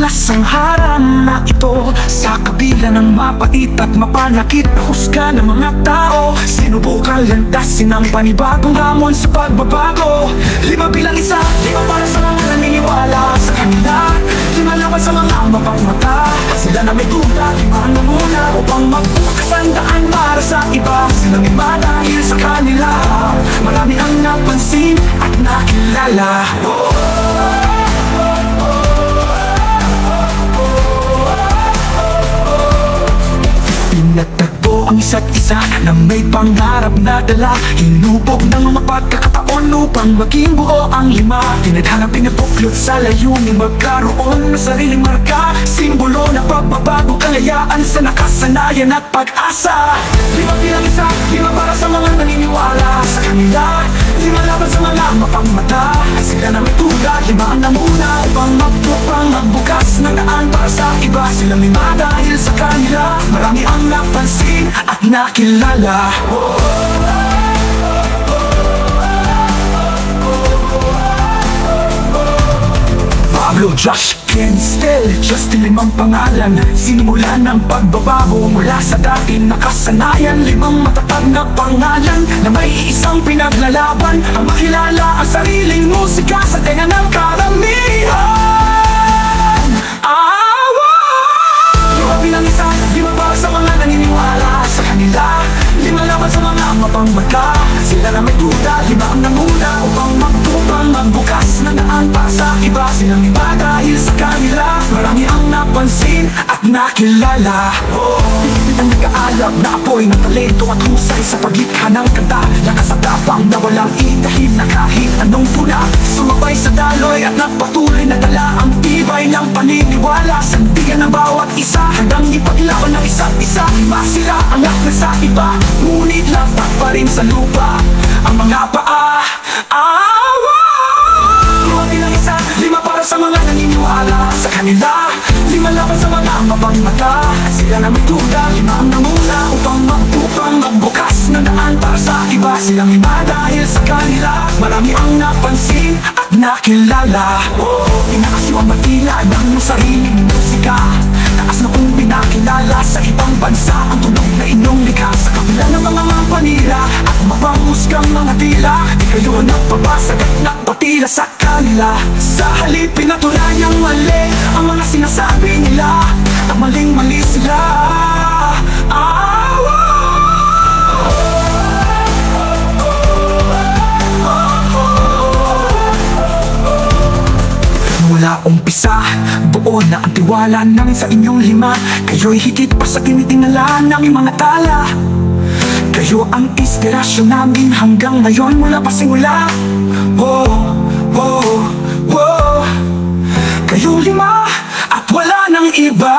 Madulas ang harang na ito, sa kabila ng mapait at mapanakit na husga ng mga tao. Sinubukan lantasin ang panibagong hamon sa pagbabago. 5 bilang isa, 5 para sa mga naniniwala sa kanila, 5 laban sa mga mapangmata. Sila na may duda, 5 na muna upang magbukas ang daan para sa iba. Sila may dahil sa kanila, marami ang napansin at nakilala. Pinagtagpo ang isa't isa na may pangarap na dala. Hinubog ng mga pagkakataon upang maging buo ang 5. Tinadhanang pinapuklot sa layunin magkaroon ng sariling marka. Simbolo ng pagbabago, kalayaan sa nakasanayan at pag-asa. 5 bilang isa, 5 para sa mga naniniwala sa kanila, 5 laban sa mga mapangmata. Sila na may tuga, 5 ang namuna upang magbukas ng daan para sa iba. Sila may dahil sa kanila, marami ang napansin at nakilala. Pablo, Josh, Ken, Stel, Justin, 5 pangalan. Sinimulan ng pagbabago mula sa dating nakasanayan. 5 matatag na pangalan na may isang pinaglalaban, ang makilala ang sariling musika sa tenga ng karamihan. 5 bilang isa, 5 para sa mga naniniwala sa kanila, 5 laban sa mga mapangmata. Sila na may duda, 5 ang namuna upang magbukas ng daan para sa iba. Sila may dahil sa kanila, marami ang napansin at nakilala. Pinipilit ang nag-aalab na apoy ng talento at husay sa paglikha ng kanta. Lakas at tapang na walang itahid na kahit anong puna. Sumabay sa daloy at nagpatuloy na dala ang tibay ng paniniwala. Sandigan ng bawat isa hanggang ipaglaban ng isa't isa. Masira ang lakas sa iba, ngunit lapat pa rin sa lupa ang mga paa. 5 bilang isa, 5 para sa mga naniniwala sa kanila, 5 laban sa mga mapangmata. Sila na may duda, 5 ang namuna upang magbukas ng daan para sa iba. Sila may dahil sa kanila, marami ang napansin at nakilala. Pinakasiwang matila ng sariling musika, taas na kung pinakilala sa ibang bansa ang tunog na inyong likha. Sa kabila ng mga panira at mapangusgang mga tila, di kayo nagpabasag at nagpatila sa kanila. Sa halip pinatunayang mali ang mga sinasabi nila, na maling-mali sila. Mula umpisa, buo na ang tiwala namin sa inyong 5. Kayo'y higit pa sa tinitingala ng mga tala. Kayo ang inspirasyon namin hanggang ngayon mula pa simula. Kayo 5 at wala nang iba.